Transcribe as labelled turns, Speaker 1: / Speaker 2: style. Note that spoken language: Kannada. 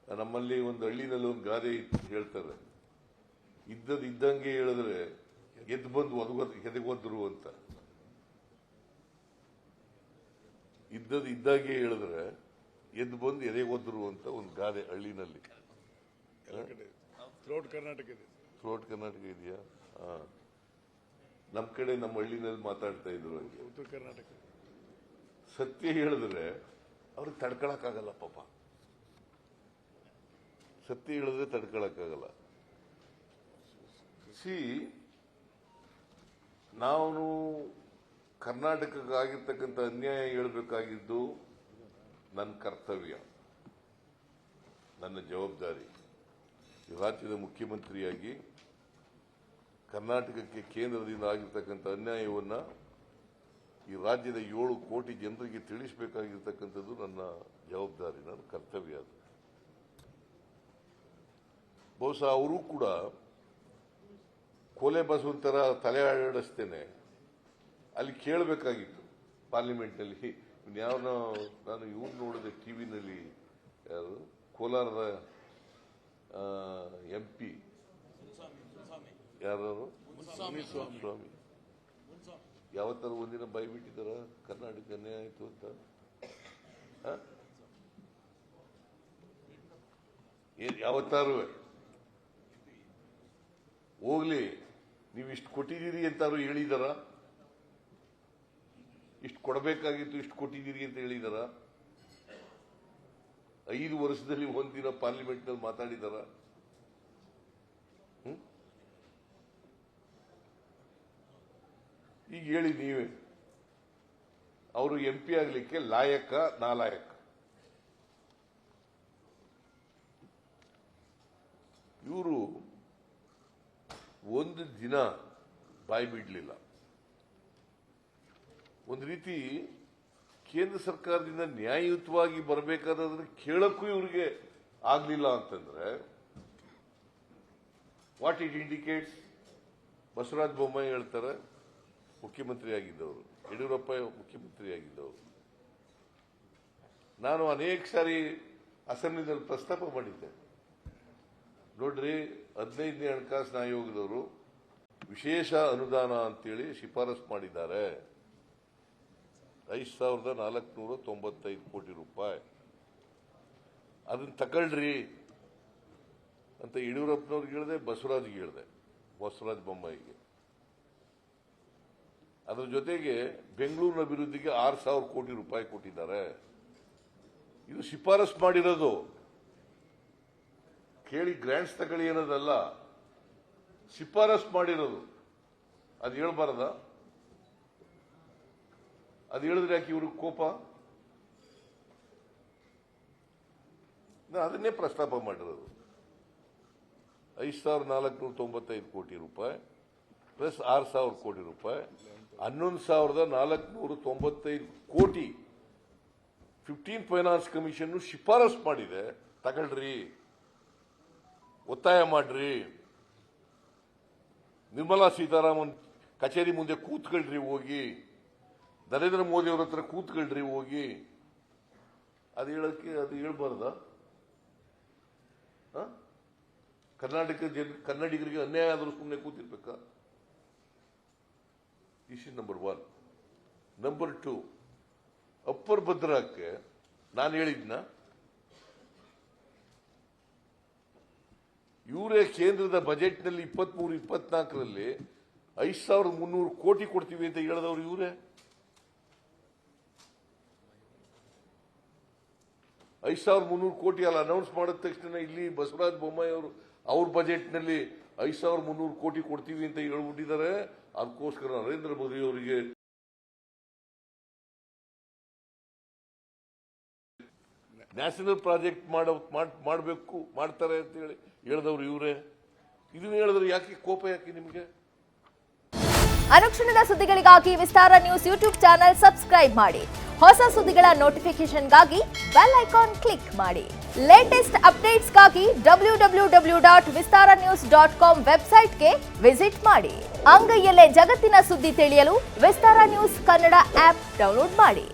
Speaker 1: ನಮ್ಮಲ್ಲಿ ಒಂದು ಹಳ್ಳಿನಲ್ಲಿ ಒಂದು ಗಾದೆ ಹೇಳ್ತಾರೆ, ಇದ್ದಂಗೆ ಹೇಳಿದ್ರೆ ಎದ್ದು ಬಂದು ಎದೆಗೊಂದ್ರು ಅಂತ. ಇದ್ದಾಗೆ ಹೇಳಿದ್ರೆ ಎದ್ದು ಬಂದು ಎದೆಗೊಂದ್ರು ಅಂತ ಒಂದು ಗಾದೆ ಹಳ್ಳಿನಲ್ಲಿ.
Speaker 2: ಥ್ರೋಟ್ ಕರ್ನಾಟಕ
Speaker 1: ಇದೆಯಾ? ನಮ್ಮ ಕಡೆ ನಮ್ಮ ಹಳ್ಳಿನಲ್ಲಿ ಮಾತಾಡ್ತಾ ಇದ್ರು ಹಂಗೆ.
Speaker 2: ಉತ್ತರ ಕರ್ನಾಟಕ
Speaker 1: ಸತ್ಯ ಹೇಳಿದ್ರೆ ಅವ್ರಿಗೆ ತಡ್ಕೊಳಕ್ಕಾಗಲ್ಲ ಪಾಪ. ಸತ್ಯ ಹೇಳಿದ್ರೆ ತಡ್ಕೊಳಕ್ಕಾಗಲ್ಲ. ನಾನು ಕರ್ನಾಟಕಕ್ಕಾಗಿರ್ತಕ್ಕಂಥ ಅನ್ಯಾಯ ಹೇಳಬೇಕಾಗಿದ್ದು ನನ್ನ ಕರ್ತವ್ಯ, ನನ್ನ ಜವಾಬ್ದಾರಿ. ಈ ರಾಜ್ಯದ ಮುಖ್ಯಮಂತ್ರಿಯಾಗಿ ಕರ್ನಾಟಕಕ್ಕೆ ಕೇಂದ್ರದಿಂದ ಆಗಿರ್ತಕ್ಕಂಥ ಅನ್ಯಾಯವನ್ನ ಈ ರಾಜ್ಯದ 7 ಕೋಟಿ ಜನರಿಗೆ ತಿಳಿಸಬೇಕಾಗಿರ್ತಕ್ಕಂಥದ್ದು ನನ್ನ ಜವಾಬ್ದಾರಿ, ನನ್ನ ಕರ್ತವ್ಯ. ಅದು ಬಹುಶಃ ಅವರು ಕೂಡ ಕೋಲೆ ಬಸವನ ತರ ತಲೆ ಆಡಿಸ್ತೇನೆ ಅಲ್ಲಿ ಕೇಳಬೇಕಾಗಿತ್ತು ಪಾರ್ಲಿಮೆಂಟ್ನಲ್ಲಿ. ಯಾವನೋ ನಾನು ಇವ್ರು ನೋಡಿದೆ ಟಿವಿನಲ್ಲಿ, ಯಾರು ಕೋಲಾರದ MP ಯಾರು ಸ್ವಾಮಿ ಯಾವತ್ತಾರು ಒಂದಿನ ಬೈಬಿಟ್ಟಿದಾರ ಕರ್ನಾಟಕ ಅನ್ಯಾಯ ಆಯ್ತು ಅಂತ? ಯಾವತ್ತಾರು ಹೋಗ್ಲಿ, ನೀವು ಇಷ್ಟು ಕೊಟ್ಟಿದ್ದೀರಿ ಅಂತಾರು ಹೇಳಿದಾರ? ಇಷ್ಟು ಕೊಡಬೇಕಾಗಿತ್ತು, ಇಷ್ಟು ಕೊಟ್ಟಿದ್ದೀರಿ ಅಂತ ಹೇಳಿದಾರ? 5 ವರ್ಷದಲ್ಲಿ ಒಂದಿನ ಪಾರ್ಲಿಮೆಂಟ್ ನಲ್ಲಿ ಮಾತಾಡಿದಾರ? ಈಗ ಹೇಳಿ ನೀವೇ, ಅವರು MP ಆಗ್ಲಿಕ್ಕೆ ಲಾಯಕ ನಾಲಾಯಕ? ಇವರು ಒಂದು ದಿನ ಬಾಯಿ ಬಿಡ್ಲಿಲ್ಲ. ಒಂದು ರೀತಿ ಕೇಂದ್ರ ಸರ್ಕಾರದಿಂದ ನ್ಯಾಯಯುತವಾಗಿ ಬರಬೇಕಾದ್ರೆ ಕೇಳಕ್ಕೂ ಇವರಿಗೆ ಆಗ್ಲಿಲ್ಲ ಅಂತಂದ್ರೆ what it indicates? Basavaraj Bommai ಹೇಳ್ತಾರೆ, ಮುಖ್ಯಮಂತ್ರಿ ಆಗಿದ್ದವರು, ಯಡಿಯೂರಪ್ಪ ಮುಖ್ಯಮಂತ್ರಿ ಆಗಿದ್ದವರು. ನಾನು ಅನೇಕ ಸಾರಿ ಅಸೆಂಬ್ಲಿನಲ್ಲಿ ಪ್ರಸ್ತಾಪ ಮಾಡಿದ್ದೆ, ನೋಡ್ರಿ 15ನೇ ಹಣಕಾಸಿನ ಆಯೋಗದವರು ವಿಶೇಷ ಅನುದಾನ ಅಂತೇಳಿ ಶಿಫಾರಸು ಮಾಡಿದ್ದಾರೆ, 5,495 ಕೋಟಿ ರೂಪಾಯಿ. ಅದನ್ನ ತಗೊಳ್ರಿ ಅಂತ ಯಡಿಯೂರಪ್ಪನವ್ರಿಗೆ ಹೇಳಿದೆ, ಬಸವರಾಜ್ಗೆ ಹೇಳಿದೆ, ಬಸವರಾಜ ಬೊಮ್ಮಾಯಿಗೆ. ಅದರ ಜೊತೆಗೆ ಬೆಂಗಳೂರಿನ ಅಭಿವೃದ್ಧಿಗೆ 6,000 ಕೋಟಿ ರೂಪಾಯಿ ಕೊಟ್ಟಿದ್ದಾರೆ. ಇದು ಶಿಫಾರಸು ಮಾಡಿರೋದು, ಕೇಳಿ ಗ್ರಾಂಟ್ಸ್ ತಗೊಳ್ಳಿ ಅನ್ನೋದಲ್ಲ, ಶಿಫಾರಸು ಮಾಡಿರೋದು. ಅದು ಹೇಳ್ಬಾರ್ದ? ಅದು ಹೇಳಿದ್ರೆ ಯಾಕೆ ಇವ್ರಿಗೆ ಕೋಪ? ಅದನ್ನೇ ಪ್ರಸ್ತಾಪ ಮಾಡಿರೋದು. 5,495 ಕೋಟಿ ರೂಪಾಯಿ ಪ್ಲಸ್ 6,000 ಕೋಟಿ ರೂಪಾಯಿ, 11,495 ಕೋಟಿ 15 ಫೈನಾನ್ಸ್ ಕಮಿಷನ್ ಶಿಫಾರಸು ಮಾಡಿದೆ. ತಗೊಳ್ರಿ, ಒತ್ತಾಯ ಮಾಡ್ರಿ, ನಿರ್ಮಲಾ ಸೀತಾರಾಮನ್ ಕಚೇರಿ ಮುಂದೆ ಕೂತ್ಕೊಳ್ರಿ, ಹೋಗಿ ನರೇಂದ್ರ ಮೋದಿ ಅವರ ಹತ್ರ ಕೂತ್ಕೊಳ್ರಿ ಹೋಗಿ. ಅದು ಹೇಳಕ್ಕೆ ಅದು ಹೇಳ್ಬಾರ್ದ? ಕನ್ನಡಿಗರಿಗೆ ಅನ್ಯಾಯ ಆದರೂ ಸುಮ್ಮನೆ ಕೂತಿರ್ಬೇಕಾ? This is number 1. Number 2, upper ಭದ್ರಾಕ್ಕೆ ನಾನು ಹೇಳಿದ್ನ, ಇವರೇ ಕೇಂದ್ರದ ಬಜೆಟ್ನಲ್ಲಿ 23-24ರಲ್ಲಿ 5,300 ಕೋಟಿ ಕೊಡ್ತೀವಿ ಅಂತ ಹೇಳಿದವರು ಇವರೇ. 5,300 ಕೋಟಿ ಅಲ್ಲಿ ಅನೌನ್ಸ್ ಮಾಡಿದ ತಕ್ಷಣ ಇಲ್ಲಿ ಬಸವರಾಜ ಬೊಮ್ಮಾಯಿ ಅವರು ಅವ್ರ ಬಜೆಟ್ನಲ್ಲಿ 5,300 ಕೋಟಿ ಕೊಡ್ತೀವಿ ಅಂತ ಹೇಳ್ಬಿಟ್ಟಿದ್ದಾರೆ. ಅದಕ್ಕೋಸ್ಕರ ನರೇಂದ್ರ ಮೋದಿ ಅವರಿಗೆ ನ್ಯಾಷನಲ್ ಪ್ರಾಜೆಕ್ಟ್ ಮಾಡಬೇಕು, ಮಾಡ್ತಾರೆ ಅಂತ ಹೇಳಿ ಹೇಳಿದವರು ಇವರೇ. ಇದನ್ನ ಹೇಳಿದ್ರೆ ಯಾಕೆ ಕೋಪ, ಯಾಕೆ ನಿಮಗೆ?
Speaker 3: ಅನುಕ್ಷಣದ ಸುದ್ದಿಗಳಿಗಾಗಿ ವಿಸ್ತಾರ ನ್ಯೂಸ್ ಯೂಟ್ಯೂಬ್ ಚಾನೆಲ್ ಸಬ್ಸ್ಕ್ರೈಬ್ ಮಾಡಿ. ಹೊಸ ಸುದ್ದಿಗಳ ನೋಟಿಫಿಕೇಶನ್ಗಾಗಿ ಬೆಲ್ ಐಕಾನ್ ಕ್ಲಿಕ್ ಮಾಡಿ. ಲೇಟೆಸ್ಟ್ ಅಪ್ಡೇಟ್ಸ್ಗಾಗಿ www.vistaranews.com ವೆಬ್ಸೈಟ್ಗೆ ವಿಸಿಟ್ ಮಾಡಿ. ಅಂಗೈಯಲ್ಲೇ ಜಗತ್ತಿನ ಸುದ್ದಿ ತಿಳಿಯಲು ವಿಸ್ತಾರ ನ್ಯೂಸ್ ಕನ್ನಡ ಆಪ್ ಡೌನ್ಲೋಡ್ ಮಾಡಿ.